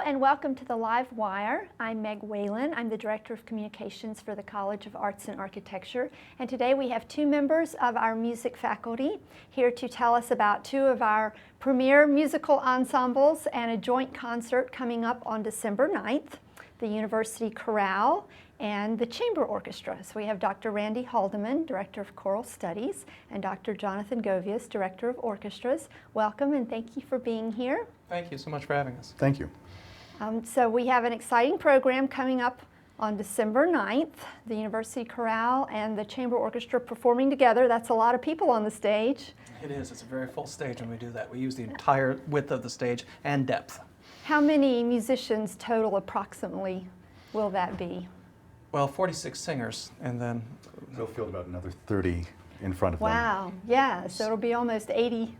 and welcome to the Live Wire. I'm Meg Whalen. I'm the Director of Communications for the College of Arts and Architecture. And today we have two members of our music faculty here to tell us about two of our premier musical ensembles and a joint concert coming up on December 9th, the University Chorale and the Chamber Orchestra. So we have Dr. Randy Haldeman, Director of Choral Studies, and Dr. Jonathan Govius, Director of Orchestras. Welcome and thank you for being here. Thank you so much for having us. Thank you. So we have an exciting program coming up on December 9th, the University Chorale and the Chamber Orchestra performing together. That's a lot of people on the stage. It is. It's a very full stage when we do that. We use the entire width of the stage and depth. How many musicians total approximately will that be? Well, 46 singers, and then We'll field about another 30 in front of them. Wow, yeah, so it'll be almost 80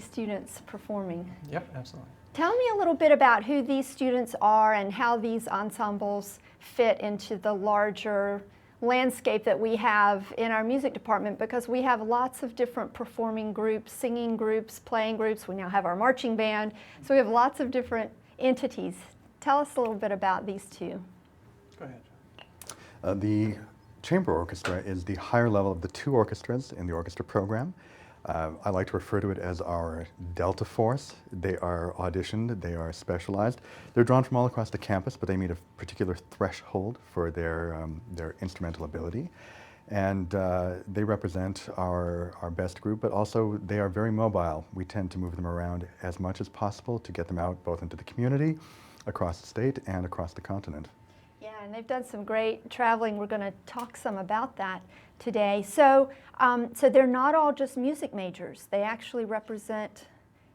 students performing. Yep, absolutely. Tell me a little bit about who these students are and how these ensembles fit into the larger landscape that we have in our music department, because we have lots of different performing groups, singing groups, playing groups. We now have our marching band, so we have lots of different entities. Tell us a little bit about these two. Go ahead. The Chamber Orchestra is the higher level of the two orchestras in the orchestra program. I like to refer to it as our Delta Force. They are auditioned, they are specialized. They're drawn from all across the campus, but they meet a particular threshold for their instrumental ability. And they represent our best group, but also they are very mobile. We tend to move them around as much as possible to get them out both into the community, across the state, and across the continent. Yeah, and they've done some great traveling. We're going to talk some about that today. So, so they're not all just music majors. They actually represent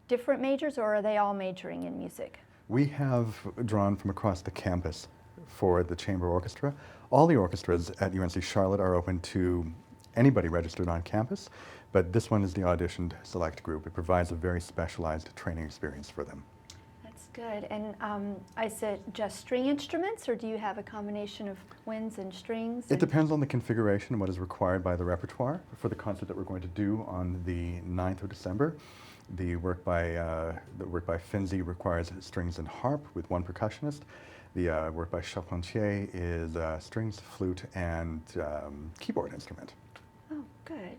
different majors, or are they all majoring in music? We have drawn from across the campus for the Chamber Orchestra. All the orchestras at UNC Charlotte are open to anybody registered on campus, but this one is the auditioned select group. It provides a very specialized training experience for them. Good. And is it just string instruments, or do you have a combination of winds and strings? It depends on the configuration and what is required by the repertoire. For the concert that we're going to do on the 9th of December, the work by Finzi requires strings and harp with one percussionist. The work by Charpentier is strings, flute, and keyboard instrument. Oh, good.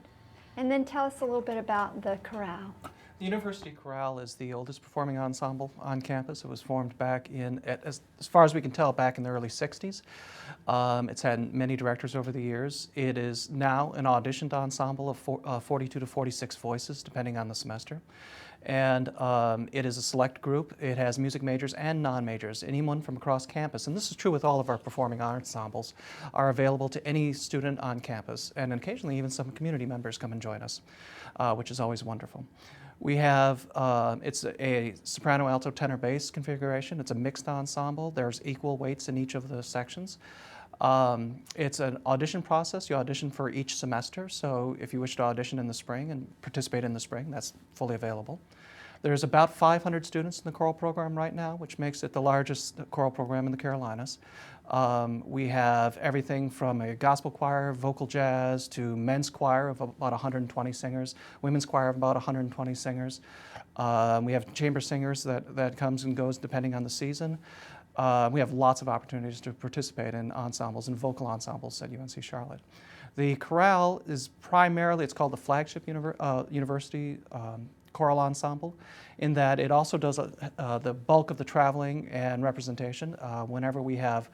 And then tell us a little bit about the chorale. The University Chorale is the oldest performing ensemble on campus. It was formed back in, as far as we can tell, back in the early 60s. It's had many directors over the years. It is now an auditioned ensemble of 42 to 46 voices, depending on the semester. And it is a select group. It has music majors and non-majors. Anyone from across campus, and this is true with all of our performing ensembles, are available to any student on campus. And occasionally even some community members come and join us, which is always wonderful. We have, it's a soprano, alto, tenor, bass configuration. It's a mixed ensemble. There's equal weights in each of the sections. It's an audition process. You audition for each semester, so if you wish to audition in the spring and participate in the spring, that's fully available. There's about 500 students in the choral program right now, which makes it the largest choral program in the Carolinas. We have everything from a gospel choir, vocal jazz, to men's choir of about 120 singers, women's choir of about 120 singers. We have chamber singers that comes and goes depending on the season. We have lots of opportunities to participate in ensembles and vocal ensembles at UNC Charlotte. The chorale is primarily, it's called the flagship university choral ensemble, in that it also does the bulk of the traveling and representation. Whenever we have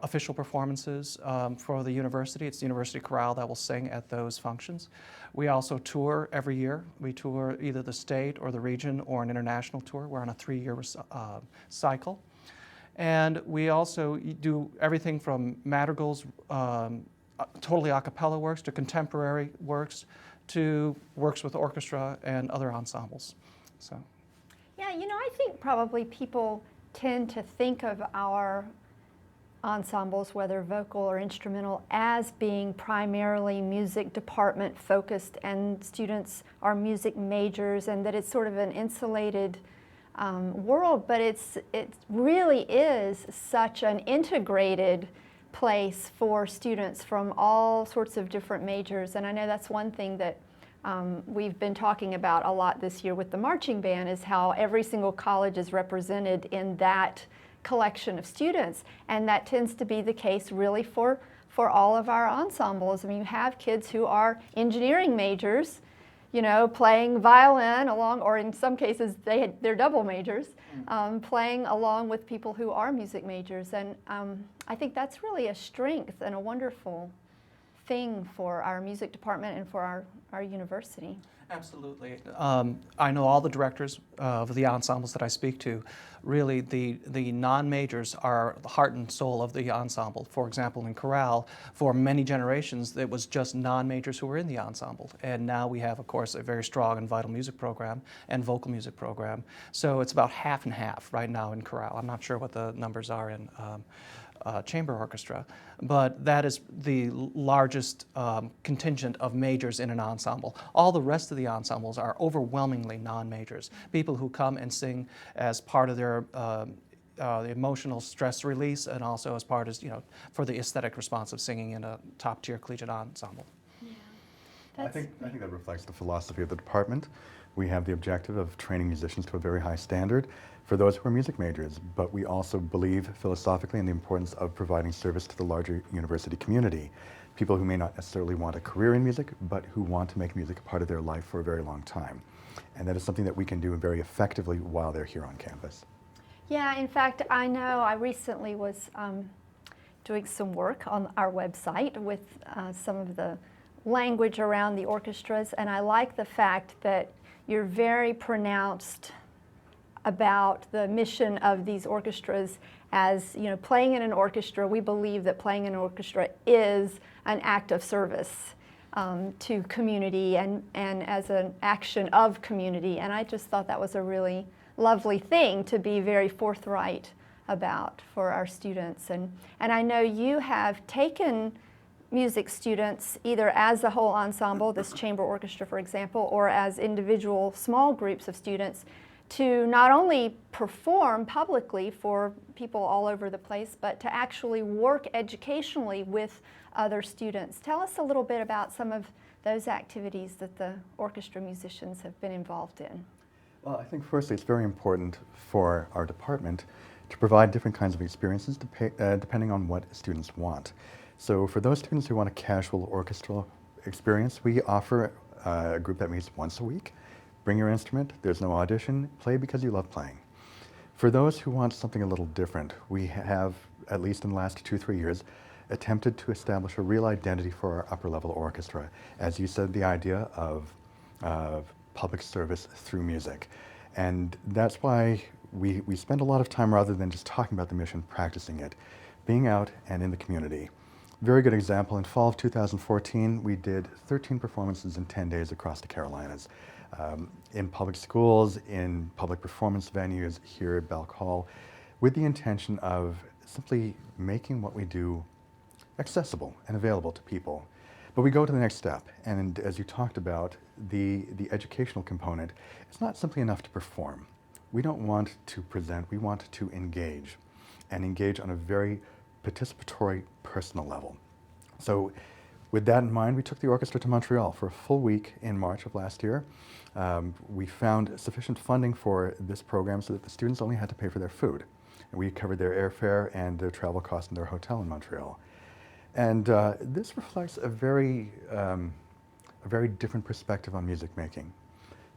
official performances for the university, it's the University Chorale that will sing at those functions. We also tour every year. We tour either the state or the region or an international tour. We're on a 3-year cycle. And we also do everything from madrigals, totally a cappella works, to contemporary works, to works with orchestra and other ensembles. So, yeah, you know, I think probably people tend to think of our ensembles, whether vocal or instrumental, as being primarily music department focused, and students are music majors, and that it's sort of an insulated world, but it really is such an integrated place for students from all sorts of different majors. And I know that's one thing that we've been talking about a lot this year with the marching band is how every single college is represented in that collection of students, and that tends to be the case really for all of our ensembles. I mean, you have kids who are engineering majors, you know, playing violin along, or in some cases they're double majors, playing along with people who are music majors, and I think that's really a strength and a wonderful thing for our music department and for our university. Absolutely. I know all the directors of the ensembles that I speak to. Really, the non-majors are the heart and soul of the ensemble. For example, in chorale, for many generations, it was just non-majors who were in the ensemble. And now we have, of course, a very strong and vital music program and vocal music program. So it's about half and half right now in chorale. I'm not sure what the numbers are in chamber orchestra, but that is the largest contingent of majors in an ensemble. All the rest of the ensembles are overwhelmingly non-majors, people who come and sing as part of their the emotional stress release, and also as part of, you know, for the aesthetic response of singing in a top-tier collegiate ensemble. I think that reflects the philosophy of the department. We have the objective of training musicians to a very high standard for those who are music majors, but we also believe philosophically in the importance of providing service to the larger university community. People who may not necessarily want a career in music, but who want to make music a part of their life for a very long time. And that is something that we can do very effectively while they're here on campus. Yeah, in fact, I know I recently was doing some work on our website with some of the language around the orchestras, and I like the fact that you're very pronounced about the mission of these orchestras as, you know, playing in an orchestra. We believe that playing in an orchestra is an act of service to community and as an action of community, and I just thought that was a really lovely thing to be very forthright about for our students. And I know you have taken music students either as a whole ensemble, this chamber orchestra for example, or as individual small groups of students to not only perform publicly for people all over the place, but to actually work educationally with other students. Tell us a little bit about some of those activities that the orchestra musicians have been involved in. Well, I think firstly it's very important for our department to provide different kinds of experiences depending on what students want. So for those students who want a casual orchestral experience, we offer a group that meets once a week. Bring your instrument, there's no audition, play because you love playing. For those who want something a little different, we have, at least in the last 2-3 years, attempted to establish a real identity for our upper level orchestra. As you said, the idea of public service through music. And that's why we spend a lot of time, rather than just talking about the mission, practicing it, being out and in the community. Very good example, in fall of 2014, we did 13 performances in 10 days across the Carolinas. In public schools, in public performance venues here at Belk Hall, with the intention of simply making what we do accessible and available to people. But we go to the next step, and as you talked about, the educational component, it's not simply enough to perform. We don't want to present, we want to engage, and engage on a very participatory, personal level. So with that in mind, we took the orchestra to Montreal for a full week in March of last year. We found sufficient funding for this program so that the students only had to pay for their food. And we covered their airfare and their travel costs in their hotel in Montreal. And this reflects a very different perspective on music making.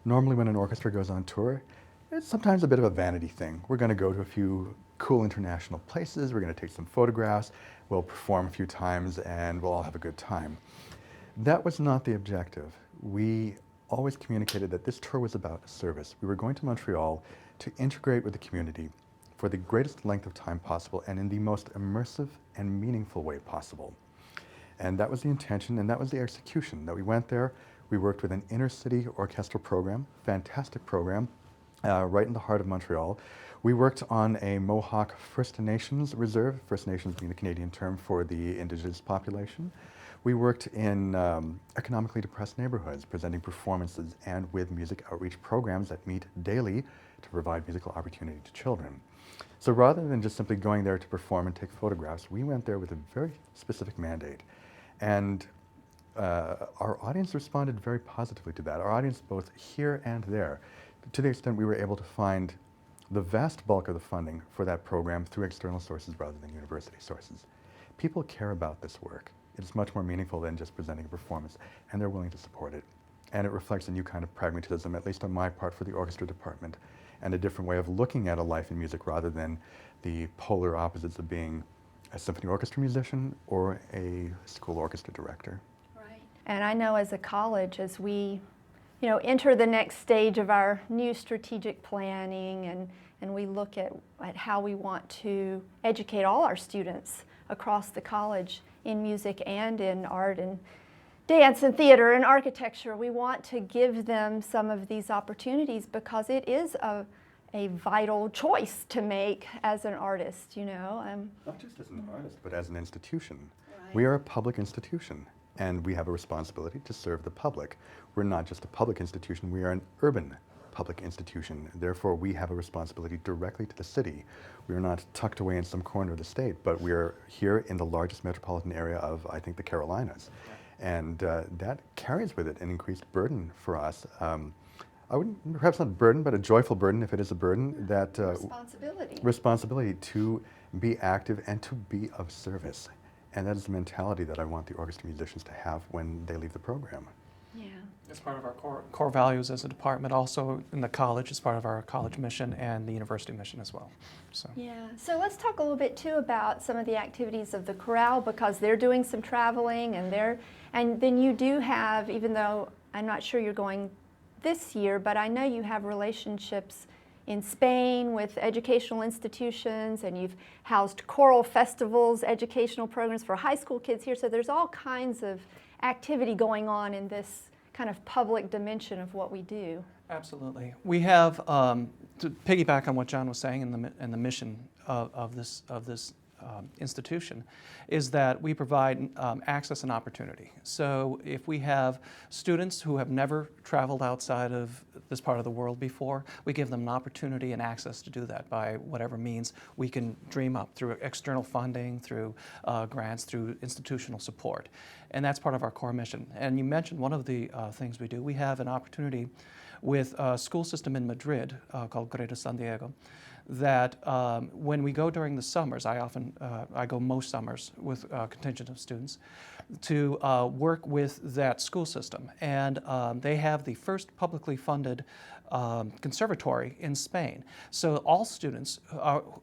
Normally when an orchestra goes on tour, it's sometimes a bit of a vanity thing. We're going to go to a few cool international places, we're going to take some photographs, we'll perform a few times, and we'll all have a good time. That was not the objective. We always communicated that this tour was about service. We were going to Montreal to integrate with the community for the greatest length of time possible and in the most immersive and meaningful way possible. And that was the intention, and that was the execution. That we went there, we worked with an inner-city orchestral program, fantastic program, right in the heart of Montreal. We worked on a Mohawk First Nations reserve, First Nations being the Canadian term for the indigenous population. We worked in economically depressed neighborhoods, presenting performances and with music outreach programs that meet daily to provide musical opportunity to children. So rather than just simply going there to perform and take photographs, we went there with a very specific mandate. And our audience responded very positively to that. Our audience both here and there, to the extent we were able to find the vast bulk of the funding for that program through external sources rather than university sources. People care about this work. It's much more meaningful than just presenting a performance, and they're willing to support it. And it reflects a new kind of pragmatism, at least on my part, for the orchestra department, and a different way of looking at a life in music rather than the polar opposites of being a symphony orchestra musician or a school orchestra director. Right. And I know as a college, as we enter the next stage of our new strategic planning and we look at how we want to educate all our students across the college in music and in art and dance and theater and architecture, we want to give them some of these opportunities because it is a vital choice to make as an artist, Not just as an artist, but as an institution. Right. We are a public institution, and we have a responsibility to serve the public. We're not just a public institution, we are an urban public institution. Therefore, we have a responsibility directly to the city. We are not tucked away in some corner of the state, but we are here in the largest metropolitan area of, I think, the Carolinas. And that carries with it an increased burden for us. I wouldn't, perhaps not burden, but a joyful burden, if it is a burden, that responsibility to be active and to be of service. And that is the mentality that I want the orchestra musicians to have when they leave the program. Yeah. It's part of our core values as a department, also in the college, as part of our college mission and the university mission as well. So. Yeah, so let's talk a little bit too about some of the activities of the chorale, because they're doing some traveling and then you do have, even though I'm not sure you're going this year, but I know you have relationships in Spain with educational institutions, and you've housed choral festivals, educational programs for high school kids here, so there's all kinds of activity going on in this kind of public dimension of what we do. Absolutely. We have, to piggyback on what John was saying and the mission of this institution, is that we provide access and opportunity. So if we have students who have never traveled outside of this part of the world before, we give them an opportunity and access to do that by whatever means we can dream up, through external funding, through grants, through institutional support. And that's part of our core mission. And you mentioned one of the things we do. We have an opportunity with a school system in Madrid called Grado San Diego, that when we go during the summers, I go most summers with a contingent of students, to work with that school system. And they have the first publicly funded conservatory in Spain. So all students,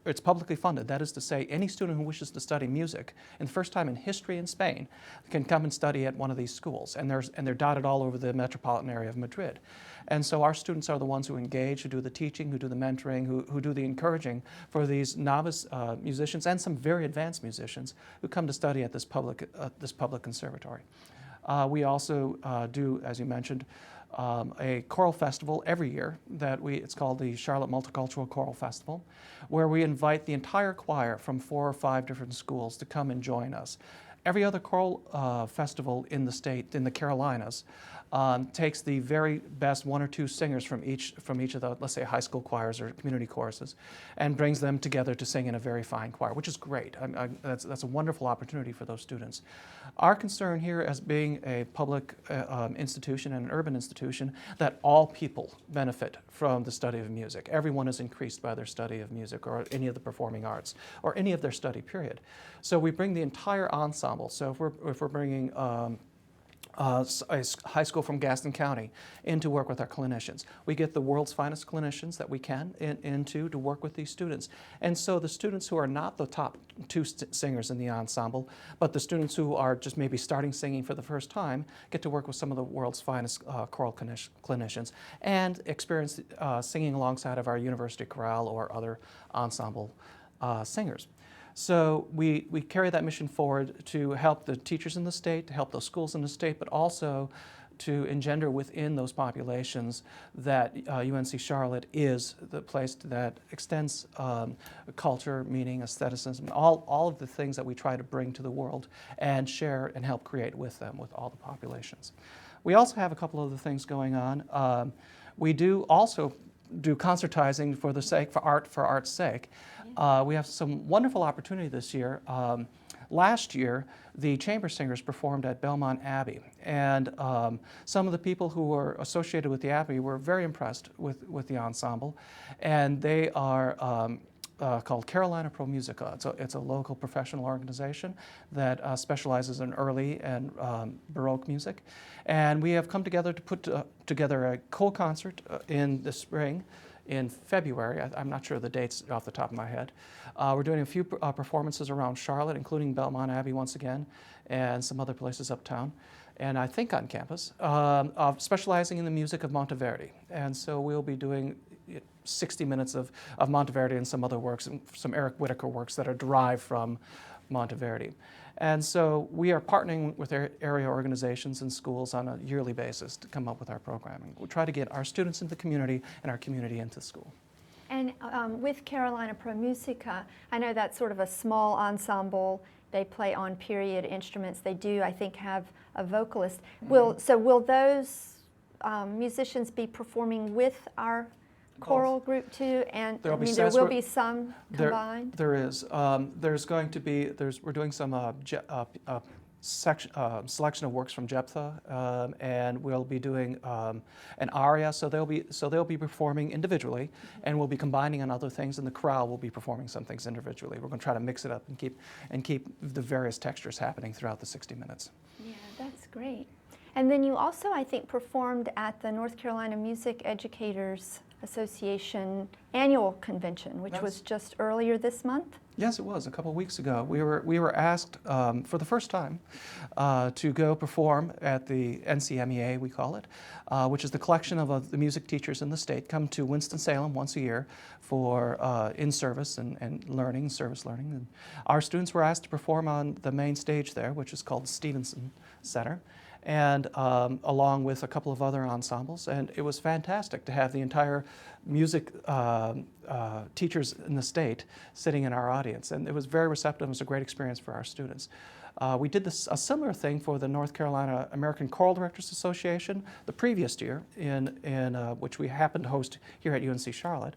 it's publicly funded. That is to say, any student who wishes to study music, and the first time in history in Spain, can come and study at one of these schools. And they're dotted all over the metropolitan area of Madrid. And so our students are the ones who engage, who do the teaching, who do the mentoring, who do the encouraging for these novice musicians and some very advanced musicians who come to study at this public conservatory. We also do, as you mentioned, a choral festival every year it's called the Charlotte Multicultural Choral Festival, where we invite the entire choir from 4 or 5 different schools to come and join us. Every other choral festival in the state, in the Carolinas, takes the very best 1 or 2 singers from each of the, let's say, high school choirs or community choruses, and brings them together to sing in a very fine choir, which is great. That's a wonderful opportunity for those students. Our concern here, as being a public institution and an urban institution, that all people benefit from the study of music. Everyone is increased by their study of music or any of the performing arts or any of their study period. So we bring the entire ensemble. So if we're bringing a high school from Gaston County in to work with our clinicians. We get the world's finest clinicians that we can into to work with these students. And so the students who are not the top 2 singers in the ensemble, but the students who are just maybe starting singing for the first time, get to work with some of the world's finest choral clinicians and experience singing alongside of our university chorale or other ensemble singers. So we carry that mission forward to help the teachers in the state, to help those schools in the state, but also to engender within those populations that UNC Charlotte is the place that extends culture, meaning, aestheticism, all of the things that we try to bring to the world and share and help create with them, with all the populations. We also have a couple of other things going on. We do also do concertizing for art's sake. We have some wonderful opportunity this year. Last year, the chamber singers performed at Belmont Abbey, and some of the people who were associated with the Abbey were very impressed with the ensemble, and they are called Carolina Pro Musica. It's a local professional organization that specializes in early and Baroque music, and we have come together to put together a co-concert in the spring. In February, I'm not sure the dates off the top of my head. We're doing a few performances around Charlotte, including Belmont Abbey once again, and some other places uptown, and I think on campus, specializing in the music of Monteverdi. And so we'll be doing 60 minutes of Monteverdi and some other works, and some Eric Whitacre works that are derived from Monteverdi. And so we are partnering with area organizations and schools on a yearly basis to come up with our programming. We try to get our students into the community and our community into school. And with Carolina Pro Musica, I know that's sort of a small ensemble. They play on period instruments. They do, I think, have a vocalist. So will those musicians be performing with our choral group too? And there will be some combined? There is. There's going to be, we're doing some selection of works from Jephthah, and we'll be doing an aria. So they'll be performing individually, and we'll be combining on other things. And the chorale will be performing some things individually. We're going to try to mix it up and keep the various textures happening throughout the 60 minutes. Yeah, that's great. And then you also, I think, performed at the North Carolina Music Educators Association annual convention, which was just earlier this month. Yes, it was a couple of weeks ago. We were asked for the first time to go perform at the NCMEA, we call it, which is the collection of the music teachers in the state come to Winston-Salem once a year for in-service and learning, service learning. And our students were asked to perform on the main stage there, which is called Stevenson Center, and along with a couple of other ensembles. And it was fantastic to have the entire music teachers in the state sitting in our audience. And it was very receptive. It was a great experience for our students. We did a similar thing for the North Carolina American Choral Directors Association the previous year, in which we happened to host here at UNC Charlotte,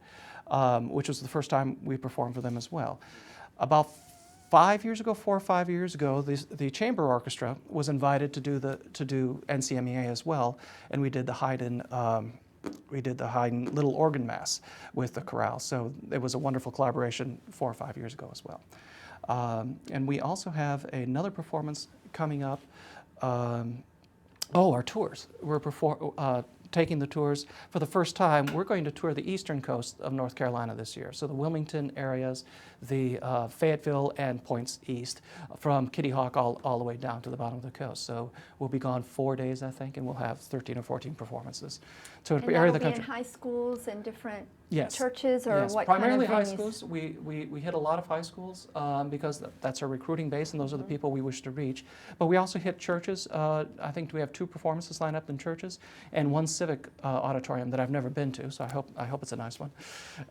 which was the first time we performed for them as well. About 4 or 5 years ago, the chamber orchestra was invited to do NCMEA as well, and we did the Haydn Little Organ Mass with the chorale. So it was a wonderful collaboration 4 or 5 years ago as well. And we also have another performance coming up. Our tours. We're taking the tours for the first time. We're going to tour the eastern coast of North Carolina this year. So the Wilmington areas, the Fayetteville and points east, from Kitty Hawk all the way down to the bottom of the coast. So we'll be gone 4 days, I think, and we'll have 13 or 14 performances. So and that'll be in high schools and different churches, or what primarily kind of high schools. We hit a lot of high schools because that's our recruiting base, and those are the people we wish to reach. But we also hit churches. I think we have 2 performances lined up in churches, and 1 civic auditorium that I've never been to. So I hope it's a nice one,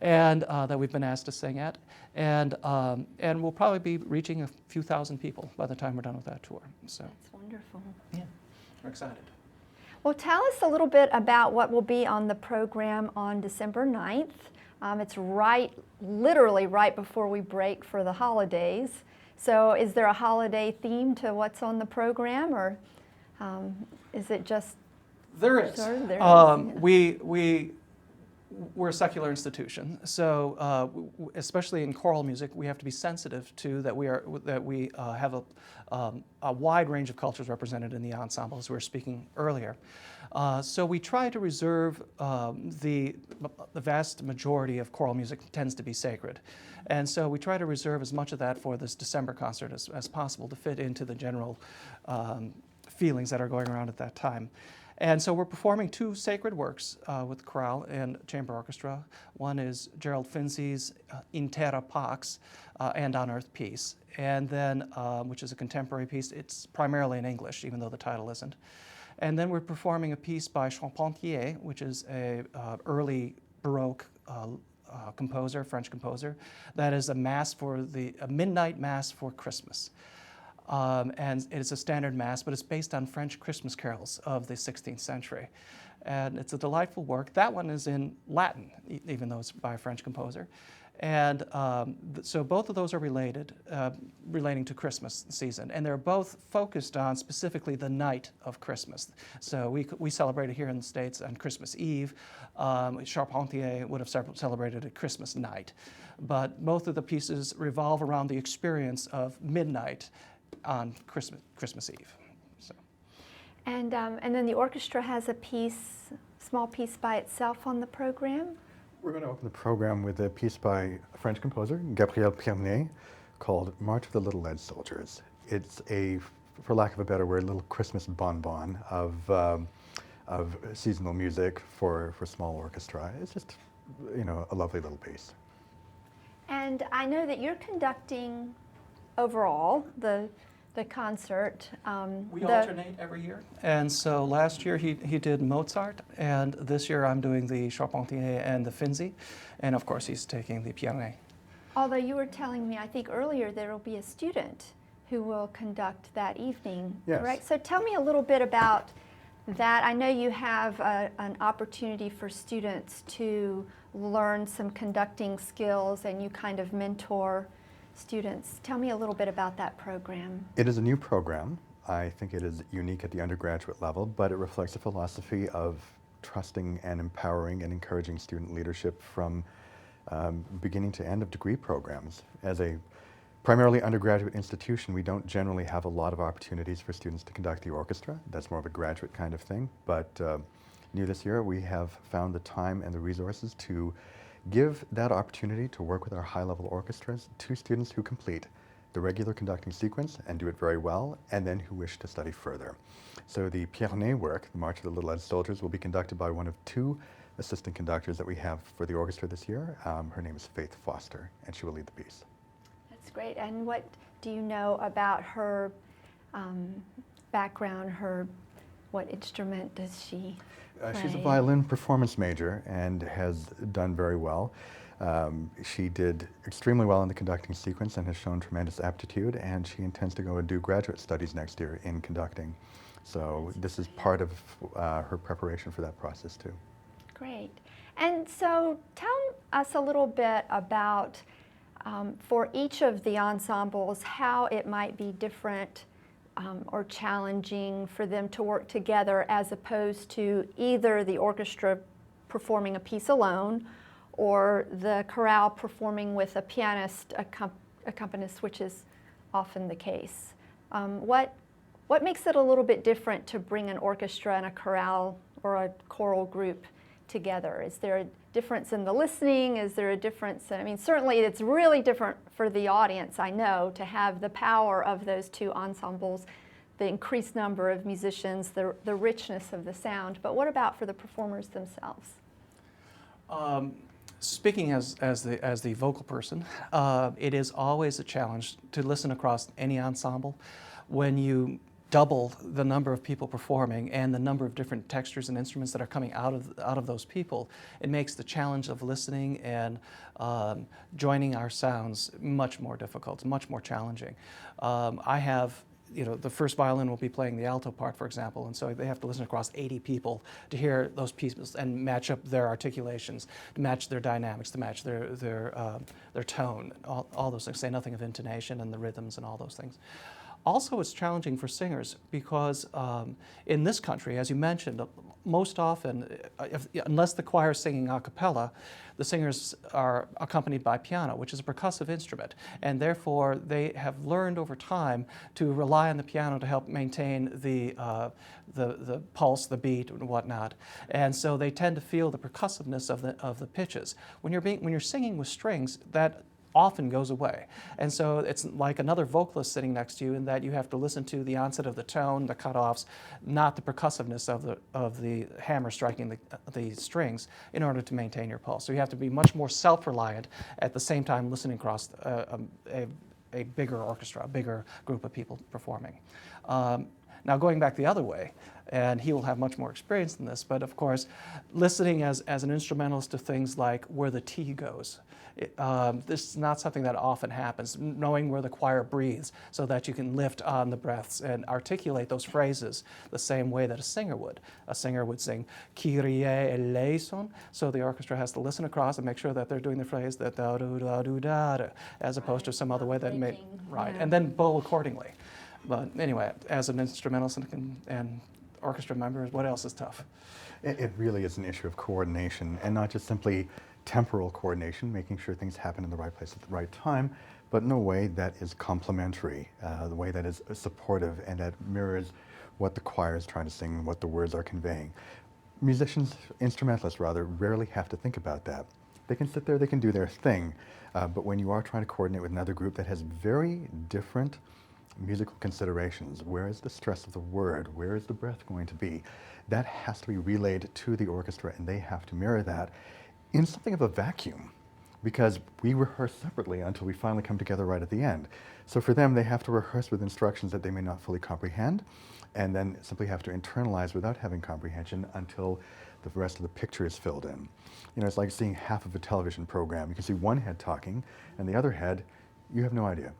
and that we've been asked to sing at, and we'll probably be reaching a few thousand people by the time we're done with that tour. So that's wonderful. Yeah, we're excited. Well, tell us a little bit about what will be on the program on December 9th. It's literally right before we break for the holidays. So is there a holiday theme to what's on the program, or is it just... There is. Sort of, there is, yeah. We're a secular institution, so especially in choral music, we have to be sensitive to that we have a wide range of cultures represented in the ensemble, as we were speaking earlier. So we try to reserve the vast majority of choral music tends to be sacred, and so we try to reserve as much of that for this December concert as possible to fit into the general feelings that are going around at that time. And so we're performing 2 sacred works with chorale and chamber orchestra. One is Gerald Finzi's In Terra Pax and On Earth Peace, and then which is a contemporary piece. It's primarily in English, even though the title isn't. And then we're performing a piece by Charpentier, which is a early Baroque composer, French composer. That is a midnight mass for Christmas. And it is a standard mass, but it's based on French Christmas carols of the 16th century. And it's a delightful work. That one is in Latin, even though it's by a French composer. And so both of those are related, relating to Christmas season, and they're both focused on specifically the night of Christmas. So we celebrated here in the States on Christmas Eve. Charpentier would have celebrated at Christmas night. But both of the pieces revolve around the experience of midnight on Christmas Eve. So. And then the orchestra has a small piece by itself on the program. We're going to open the program with a piece by a French composer, Gabriel Pierné, called March of the Little Lead Soldiers. It's a, for lack of a better word, little Christmas bonbon of seasonal music for small orchestra. It's just, a lovely little piece. And I know that you're conducting overall the concert. We alternate every year, and so last year he did Mozart, and this year I'm doing the Charpentier and the Finzi, and of course he's taking the Pierné. Although you were telling me, I think earlier, there will be a student who will conduct that evening, yes. Correct? So tell me a little bit about that. I know you have an opportunity for students to learn some conducting skills, and you kind of mentor students. Tell me a little bit about that program. It is a new program. I think it is unique at the undergraduate level, but it reflects a philosophy of trusting and empowering and encouraging student leadership from beginning to end of degree programs. As a primarily undergraduate institution, we don't generally have a lot of opportunities for students to conduct the orchestra. That's more of a graduate kind of thing, but new this year we have found the time and the resources to give that opportunity to work with our high-level orchestras to students who complete the regular conducting sequence and do it very well, and then who wish to study further. So the Pierné work, the March of the Little Lead Soldiers, will be conducted by one of two assistant conductors that we have for the orchestra this year. Her name is Faith Foster, and she will lead the piece. That's great. And what do you know about her background, what instrument does she play? She's a violin performance major and has done very well. She did extremely well in the conducting sequence and has shown tremendous aptitude, and she intends to go and do graduate studies next year in conducting. So this is part of her preparation for that process too. Great. And so tell us a little bit about, for each of the ensembles, how it might be different or challenging for them to work together, as opposed to either the orchestra performing a piece alone or the chorale performing with a pianist accompanist, which is often the case. What makes it a little bit different to bring an orchestra and a chorale or a choral group together? Is there a difference in the listening? Is there a difference? I mean, certainly it's really different for the audience, I know, to have the power of those two ensembles, the increased number of musicians, the richness of the sound. But what about for the performers themselves? Speaking as the vocal person, it is always a challenge to listen across any ensemble. When you double the number of people performing and the number of different textures and instruments that are coming out of those people, it makes the challenge of listening and joining our sounds much more difficult, much more challenging. I have, the first violin will be playing the alto part, for example, and so they have to listen across 80 people to hear those pieces and match up their articulations, to match their dynamics, to match their tone, all those things, say nothing of intonation and the rhythms and all those things. Also, it's challenging for singers because in this country, as you mentioned, most often, unless the choir is singing a cappella, the singers are accompanied by piano, which is a percussive instrument, and therefore they have learned over time to rely on the piano to help maintain the pulse, the beat, and whatnot. And so they tend to feel the percussiveness of the pitches. When you're singing with strings, that often goes away. And so it's like another vocalist sitting next to you in that you have to listen to the onset of the tone, the cutoffs, not the percussiveness of the hammer striking the strings in order to maintain your pulse. So you have to be much more self-reliant at the same time listening across a bigger orchestra, a bigger group of people performing. Now going back the other way, and he will have much more experience in this, but of course, listening as an instrumentalist to things like where the T goes. This is not something that often happens, knowing where the choir breathes so that you can lift on the breaths and articulate those phrases the same way that a singer would. A singer would sing Kyrie eleison, so the orchestra has to listen across and make sure that they're doing the phrase that da do da do da da, as opposed to some other way that may, right, and then bow accordingly. But anyway, as an instrumentalist and orchestra member, what else is tough? It really is an issue of coordination, and not just simply temporal coordination, making sure things happen in the right place at the right time, but in a way that is complementary, the way that is supportive and that mirrors what the choir is trying to sing and what the words are conveying. Musicians, instrumentalists rather, rarely have to think about that. They can sit there, they can do their thing, but when you are trying to coordinate with another group that has very different musical considerations, where is the stress of the word, where is the breath going to be, that has to be relayed to the orchestra, and they have to mirror that in something of a vacuum, because we rehearse separately until we finally come together right at the end. So for them, they have to rehearse with instructions that they may not fully comprehend, and then simply have to internalize without having comprehension until the rest of the picture is filled in. You know, it's like seeing half of a television program. You can see one head talking, and the other head, you have no idea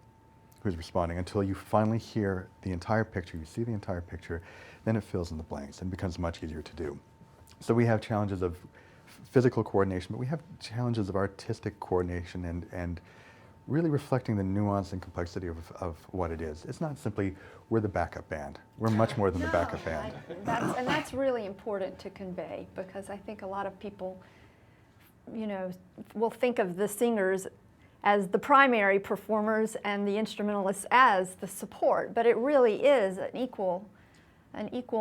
who's responding until you finally hear the entire picture, you see the entire picture, then it fills in the blanks and becomes much easier to do. So we have challenges of physical coordination, but we have challenges of artistic coordination and really reflecting the nuance and complexity of what it is. It's not simply, we're the backup band. We're much more than the backup band. That's really important to convey, because I think a lot of people, you know, will think of the singers as the primary performers and the instrumentalists as the support, but it really is an equal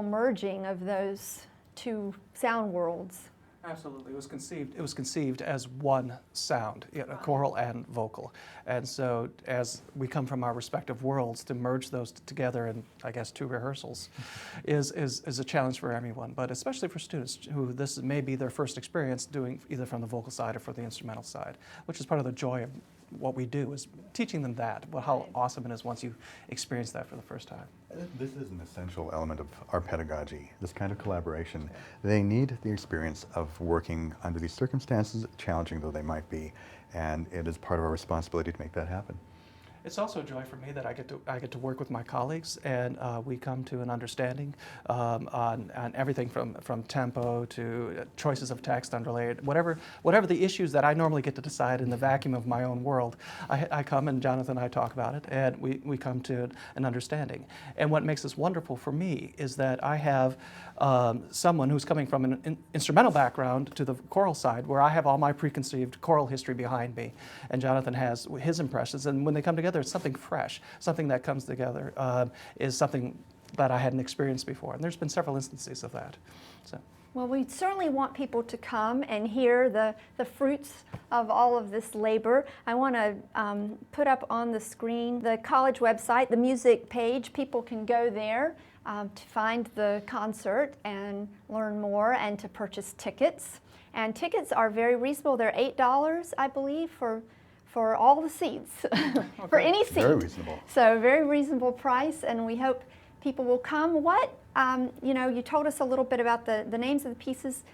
merging of those two sound worlds. Absolutely, it was conceived as one sound, choral and vocal, and so as we come from our respective worlds, to merge those together in, I guess, 2 rehearsals, is a challenge for everyone, but especially for students who this may be their first experience doing either from the vocal side or from the instrumental side, which is part of the joy of what we do, is teaching them that, how awesome it is once you experience that for the first time. This is an essential element of our pedagogy, this kind of collaboration. They need the experience of working under these circumstances, challenging though they might be, and it is part of our responsibility to make that happen. It's also a joy for me that I get to work with my colleagues, and we come to an understanding on everything from tempo to choices of text unrelated, whatever the issues that I normally get to decide in the vacuum of my own world. I come, and Jonathan and I talk about it, and we come to an understanding. And what makes this wonderful for me is that I have someone who's coming from an instrumental background to the choral side, where I have all my preconceived choral history behind me, and Jonathan has his impressions, and when they come together, it's something fresh, something that comes together, is something that I hadn't experienced before, and there's been several instances of that. So. Well, we certainly want people to come and hear the fruits of all of this labor. I want to put up on the screen the college website, the music page. People can go there to find the concert and learn more and to purchase tickets. And tickets are very reasonable. They're $8, I believe, for all the seats, for any seat. Very reasonable. So very reasonable price, and we hope people will come. What, you know, you told us a little bit about the names of the pieces.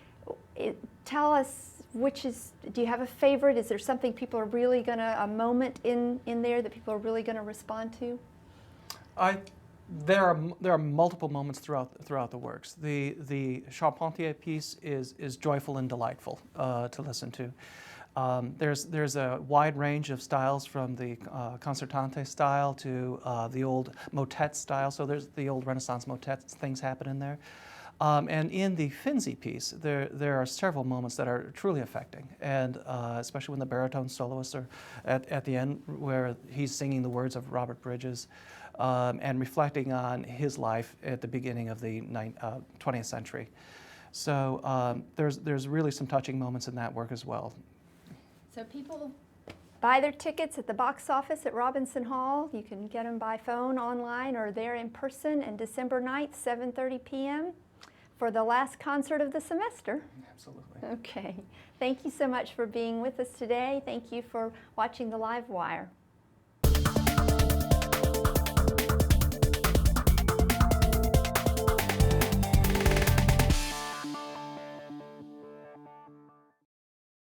Tell us do you have a favorite? Is there something people are really a moment in there that people are really gonna respond to? There are multiple moments throughout the works. The Charpentier piece is joyful and delightful to listen to. There's a wide range of styles, from the concertante style to the old motet style. So there's the old Renaissance motet things happen in there. And in the Finzi piece, there are several moments that are truly affecting, and especially when the baritone soloists are at the end, where he's singing the words of Robert Bridges and reflecting on his life at the beginning of the 20th century. So there's really some touching moments in that work as well. So people buy their tickets at the box office at Robinson Hall. You can get them by phone, online, or there in person, and December 9th, 7:30 p.m. for the last concert of the semester. Absolutely. Okay. Thank you so much for being with us today. Thank you for watching the Live Wire.